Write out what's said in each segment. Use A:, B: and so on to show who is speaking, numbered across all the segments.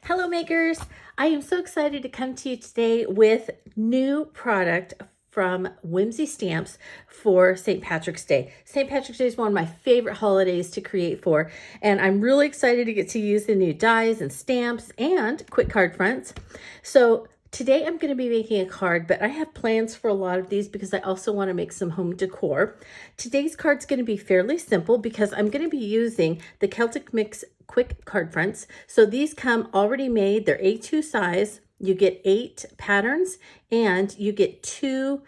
A: Hello makers! I am so excited to come to you today with new product from Whimsy Stamps for St. Patrick's Day. St. Patrick's Day is one of my favorite holidays to create for, and I'm really excited to get to use the new dies and stamps and quick card fronts. So today I'm going to be making a card, but I have plans for a lot of these because I also want to make some home decor. Today's card's going to be fairly simple because I'm going to be using the Celtic Mix quick card fronts. So these come already made. They're A2 size. You get 8 patterns and you get 2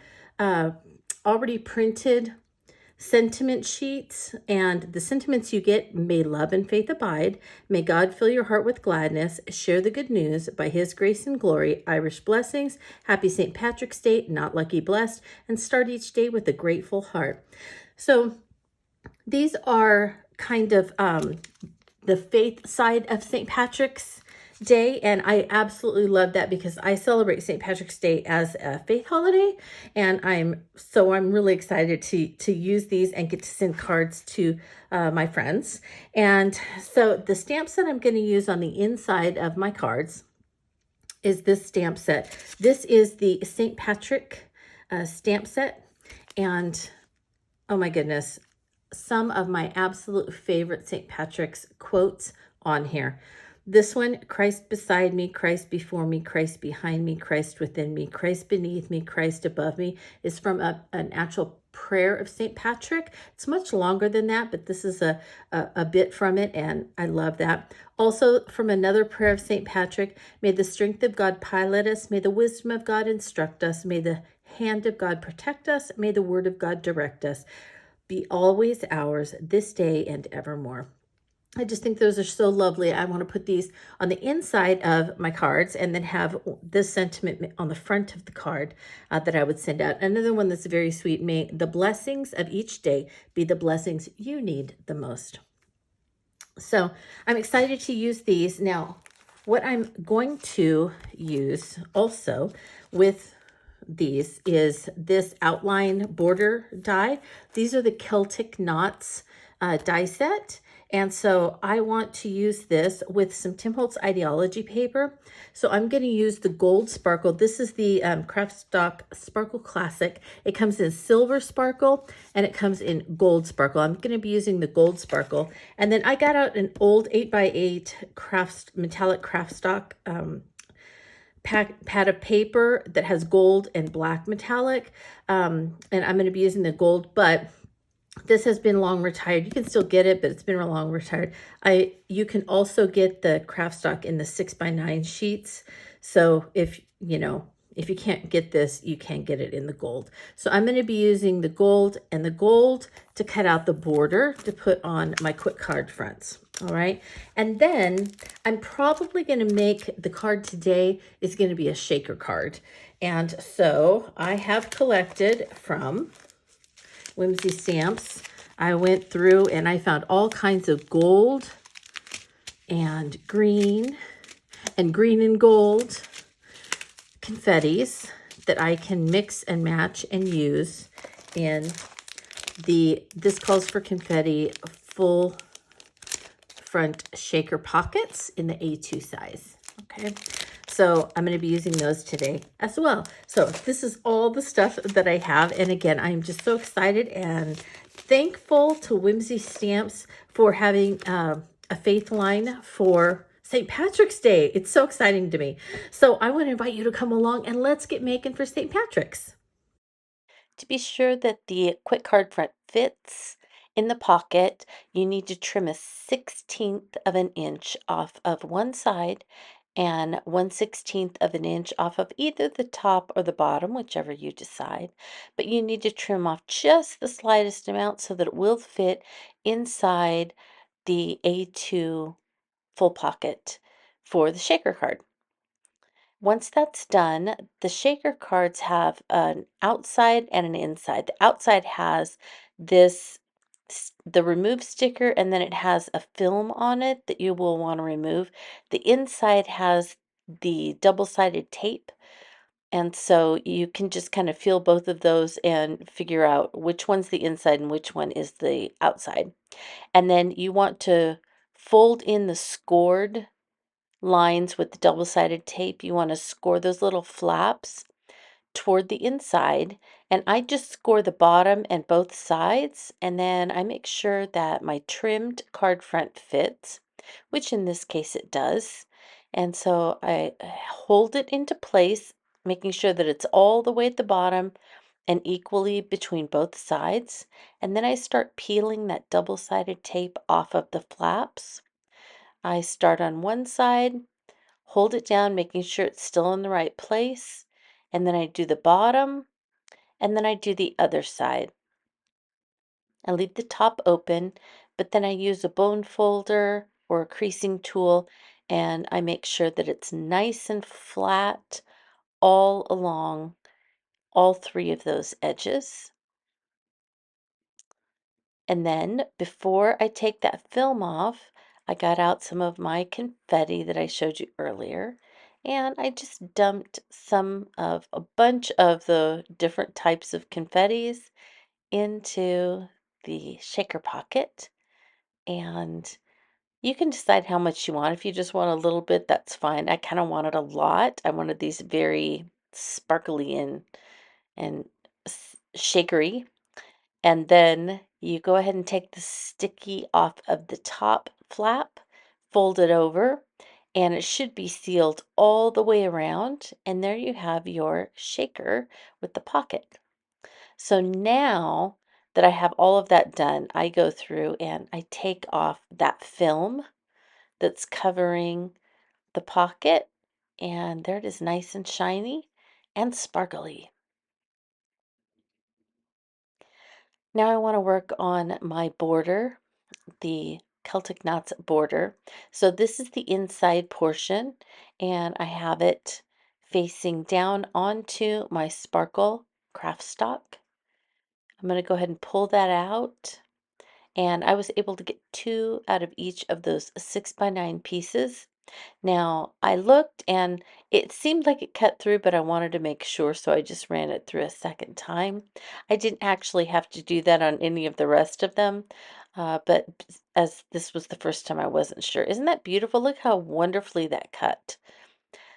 A: already printed sentiment sheets, and the sentiments you get: may love and faith abide, may God fill your heart with gladness, share the good news, by his grace and glory, Irish blessings, happy St. Patrick's Day, not lucky blessed, and start each day with a grateful heart. So these are kind of the faith side of St. Patrick's Day, and I absolutely love that because I celebrate St. Patrick's Day as a faith holiday, and I'm really excited to use these and get to send cards to my friends. And so the stamps that I'm going to use on the inside of my cards is this stamp set. This is the St. Patrick stamp set, and oh my goodness, some of my absolute favorite St. Patrick's quotes on here. This one: Christ beside me, Christ before me, Christ behind me, Christ within me, Christ beneath me, Christ above me, is from an actual prayer of St. Patrick. It's much longer than that, but this is a bit from it, and I love that. Also from another prayer of St. Patrick: may the strength of God pilot us, may the wisdom of God instruct us, may the hand of God protect us, may the word of God direct us, be always ours this day and evermore. I just think those are so lovely. I want to put these on the inside of my cards and then have this sentiment on the front of the card that I would send out. Another one that's very sweet: may the blessings of each day be the blessings you need the most. So I'm excited to use these. Now, what I'm going to use also with these is this outline border die. These are the Celtic Knots die set. And so I want to use this with some Tim Holtz Ideology paper. So I'm going to use the gold sparkle. This is the Craft Stock Sparkle Classic. It comes in silver sparkle and it comes in gold sparkle. I'm going to be using the gold sparkle. And then I got out an old 8x8 metallic Craft Stock pad of paper that has gold and black metallic. And I'm going to be using the gold, but this has been long retired. You can still get it, but it's been long retired. You can also get the Craft Stock in the 6x9 sheets. So if you can't get this, you can get it in the gold. So I'm going to be using the gold to cut out the border to put on my quick card fronts. All right. And then I'm probably going to make the card today is going to be a shaker card. And so I have collected from Whimsy Stamps. I went through and I found all kinds of gold and green and gold confettis that I can mix and match and use in this calls for confetti full front shaker pockets in the A2 size. Okay. So I'm going to be using those today as well. So this is all the stuff that I have. And again, I'm just so excited and thankful to Whimsy Stamps for having a faith line for St. Patrick's Day. It's so exciting to me. So I want to invite you to come along and let's get making for St. Patrick's. To be sure that the quick card front fits in the pocket, you need to trim a 1/16 of an inch off of one side and 1/16 of an inch off of either the top or the bottom, whichever you decide. But you need to trim off just the slightest amount so that it will fit inside the A2 full pocket for the shaker card. Once that's done, the shaker cards have an outside and an inside. The outside has the remove sticker, and then it has a film on it that you will want to remove. The inside has the double-sided tape, and so you can just kind of feel both of those and figure out which one's the inside and which one is the outside. And then you want to fold in the scored lines with the double-sided tape, you want to score those little flaps toward the inside, and I just score the bottom and both sides, and then I make sure that my trimmed card front fits, which in this case it does. And so I hold it into place, making sure that it's all the way at the bottom and equally between both sides. And then I start peeling that double-sided tape off of the flaps. I start on one side, hold it down, making sure it's still in the right place, and then I do the bottom, and then I do the other side. I leave the top open, but then I use a bone folder or a creasing tool, and I make sure that it's nice and flat all along all three of those edges. And then before I take that film off, I got out some of my confetti that I showed you earlier, and I just dumped some of a bunch of the different types of confettis into the shaker pocket. And you can decide how much you want. If you just want a little bit, that's fine. I kind of wanted a lot. I wanted these very sparkly and shakery. And then you go ahead and take the sticky off of the top flap, fold it over, and it should be sealed all the way around. And there you have your shaker with the pocket. So now that I have all of that done, I go through and I take off that film that's covering the pocket, and there it is, nice and shiny and sparkly. Now I want to work on my border, the Celtic Knots border. So this is the inside portion, and I have it facing down onto my sparkle craft stock. I'm going to go ahead and pull that out, and I was able to get 2 out of each of those 6x9 pieces. Now, I looked and it seemed like it cut through, but I wanted to make sure, so I just ran it through a second time. I didn't actually have to do that on any of the rest of them, but as this was the first time, I wasn't sure. Isn't that beautiful? Look how wonderfully that cut.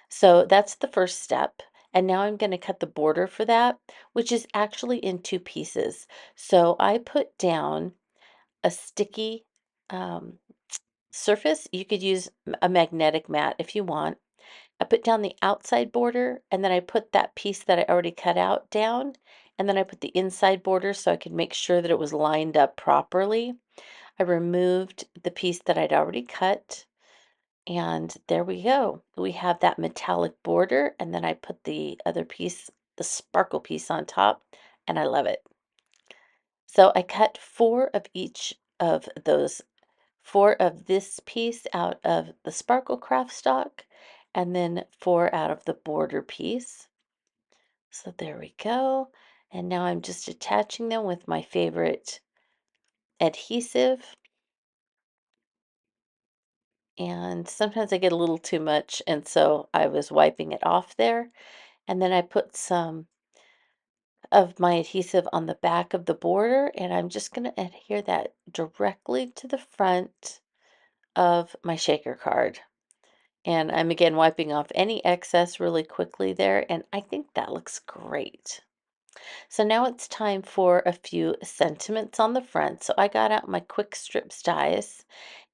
A: So that's the first step. And now I'm going to cut the border for that, which is actually in 2 pieces. So I put down a sticky um, surface. You could use a magnetic mat if you want. I put down the outside border, and then I put that piece that I already cut out down, and then I put the inside border so I could make sure that it was lined up properly. I removed the piece that I'd already cut, and there we go. We have that metallic border, and then I put the other piece, the sparkle piece on top, and I love it. So I cut 4 of each of those, 4 of this piece out of the sparkle craft stock, and then 4 out of the border piece. So there we go. And now I'm just attaching them with my favorite adhesive. And sometimes I get a little too much, and so I was wiping it off there. And then I put some of my adhesive on the back of the border, and I'm just going to adhere that directly to the front of my shaker card. And I'm again wiping off any excess really quickly there, and I think that looks great. So now it's time for a few sentiments on the front. So I got out my quick strips dies,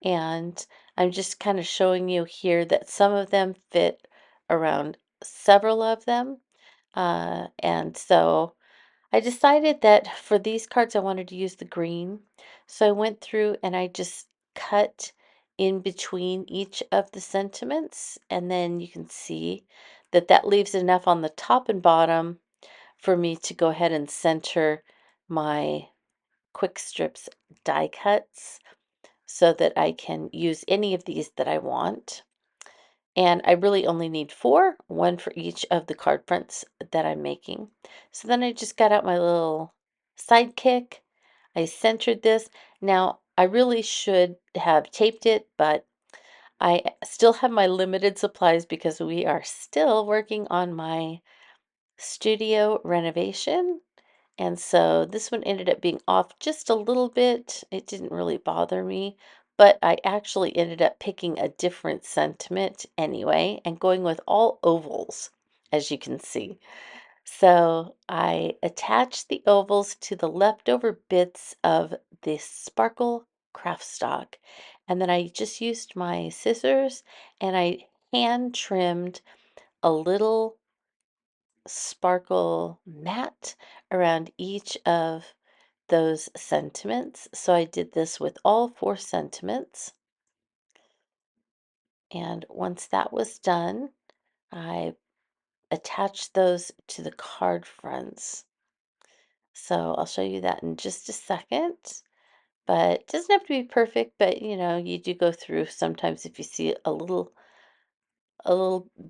A: and I'm just kind of showing you here that some of them fit around several of them. And so I decided that for these cards, I wanted to use the green. So I went through and I just cut in between each of the sentiments. And then you can see that that leaves enough on the top and bottom for me to go ahead and center my quick strips die cuts so that I can use any of these that I want. And I really only need 4, 1 for each of the card fronts that I'm making. So then I just got out my little sidekick. I centered this. Now, I really should have taped it, but I still have my limited supplies because we are still working on my studio renovation. And so this one ended up being off just a little bit. It didn't really bother me, but I actually ended up picking a different sentiment anyway and going with all ovals, as you can see. So I attached the ovals to the leftover bits of the sparkle craft stock, and then I just used my scissors and I hand trimmed a little sparkle mat around each of those sentiments. So I did this with all 4 sentiments. And once that was done, I attached those to the card fronts. So I'll show you that in just a second. But it doesn't have to be perfect, but you know, you do go through sometimes if you see a little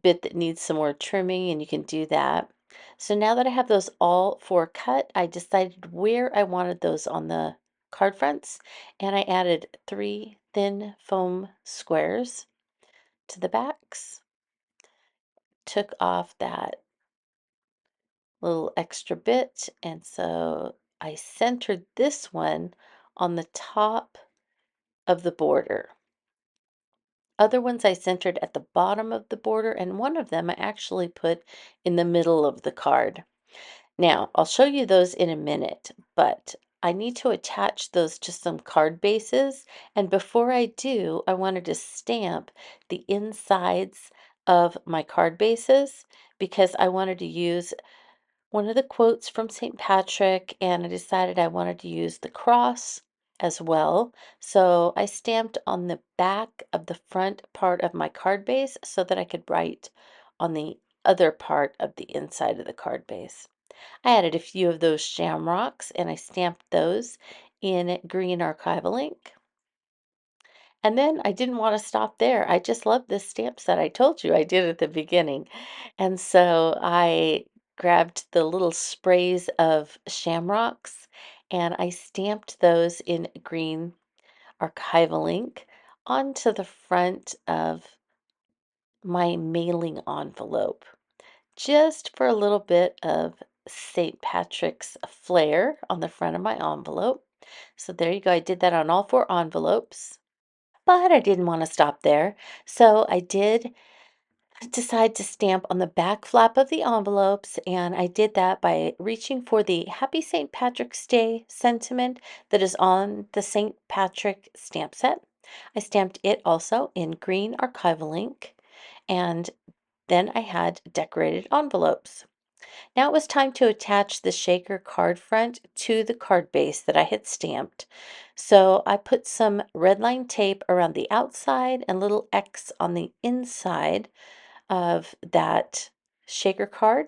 A: bit that needs some more trimming, and you can do that. So now that I have those all 4 cut, I decided where I wanted those on the card fronts, and I added 3 thin foam squares to the backs, took off that little extra bit, and so I centered this one on the top of the border. Other ones I centered at the bottom of the border, and one of them I actually put in the middle of the card. Now, I'll show you those in a minute, but I need to attach those to some card bases, and before I do, I wanted to stamp the insides of my card bases because I wanted to use one of the quotes from St. Patrick, and I decided I wanted to use the cross as well. So I stamped on the back of the front part of my card base so that I could write on the other part of the inside of the card base. I added a few of those shamrocks and I stamped those in green archival ink. And then I didn't want to stop there. I just love this stamp set I told you I did at the beginning. And so I grabbed the little sprays of shamrocks and I stamped those in green archival ink onto the front of my mailing envelope, just for a little bit of St. Patrick's flair on the front of my envelope. So there you go. I did that on all 4 envelopes. But I didn't want to stop there, so I did decide to stamp on the back flap of the envelopes, and I did that by reaching for the Happy St. Patrick's Day sentiment that is on the St. Patrick stamp set. I stamped it also in green archival ink, and then I had decorated envelopes. Now it was time to attach the shaker card front to the card base that I had stamped. So I put some red line tape around the outside and little X on the inside of that shaker card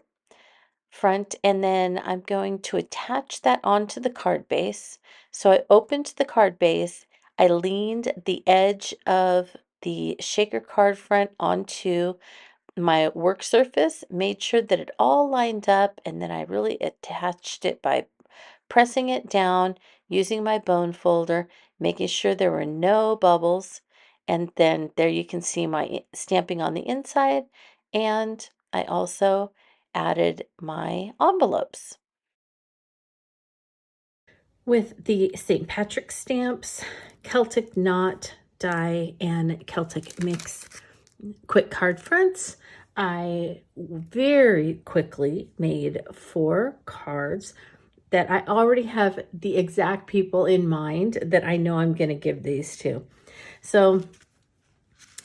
A: front, and then I'm going to attach that onto the card base. So I opened the card base, I leaned the edge of the shaker card front onto my work surface, made sure that it all lined up, and then I really attached it by pressing it down, using my bone folder, making sure there were no bubbles. And then there you can see my stamping on the inside, and I also added my envelopes. With the St. Patrick stamps, Celtic Knot die, and Celtic Mix quick card fronts, I very quickly made 4 cards that I already have the exact people in mind that I know I'm going to give these to. So,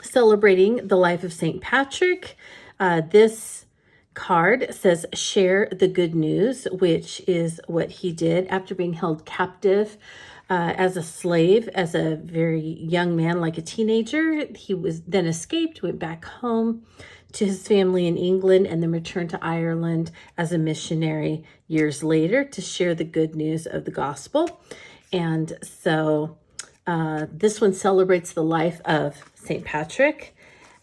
A: celebrating the life of St. Patrick, this card says share the good news, which is what he did after being held captive as a slave, as a very young man, like a teenager. He was then escaped, went back home to his family in England, and then returned to Ireland as a missionary years later to share the good news of the gospel. And so this one celebrates the life of St. Patrick,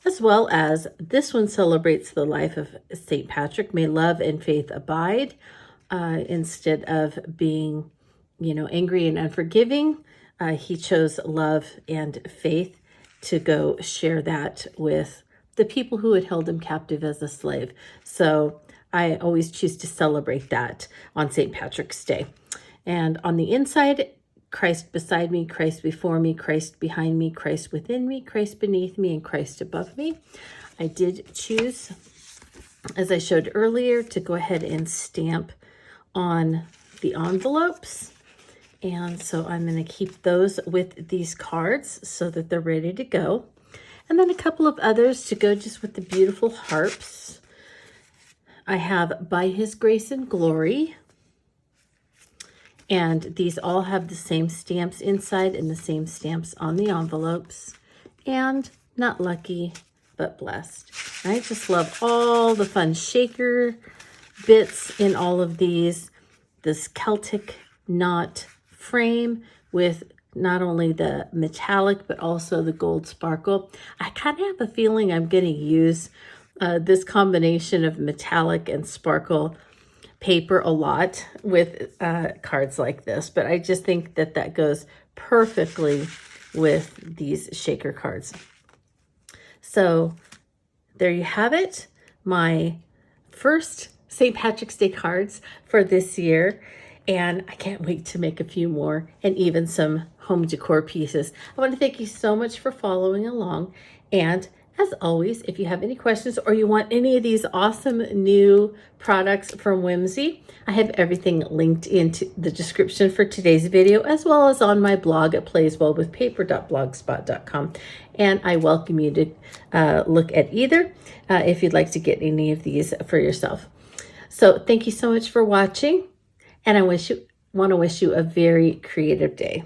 A: as well as this one celebrates the life of St. Patrick. May love and faith abide, instead of being, angry and unforgiving. He chose love and faith to go share that with the people who had held him captive as a slave. So I always choose to celebrate that on St. Patrick's Day. And on the inside, Christ beside me, Christ before me, Christ behind me, Christ within me, Christ beneath me, and Christ above me. I did choose, as I showed earlier, to go ahead and stamp on the envelopes. And so I'm going to keep those with these cards so that they're ready to go. And then a couple of others to go just with the beautiful harps. I have By His Grace and Glory. And these all have the same stamps inside and the same stamps on the envelopes. And Not Lucky, but Blessed. And I just love all the fun shaker bits in all of these. This Celtic knot frame with not only the metallic, but also the gold sparkle. I kind of have a feeling I'm going to use this combination of metallic and sparkle paper a lot with cards like this, but I just think that that goes perfectly with these shaker cards. So there you have it, my first St. Patrick's Day cards for this year. And I can't wait to make a few more and even some home decor pieces. I want to thank you so much for following along. And as always, if you have any questions or you want any of these awesome new products from Whimsy, I have everything linked into the description for today's video, as well as on my blog at playswellwithpaper.blogspot.com. And I welcome you to look at either if you'd like to get any of these for yourself. So thank you so much for watching. And I want to wish you a very creative day.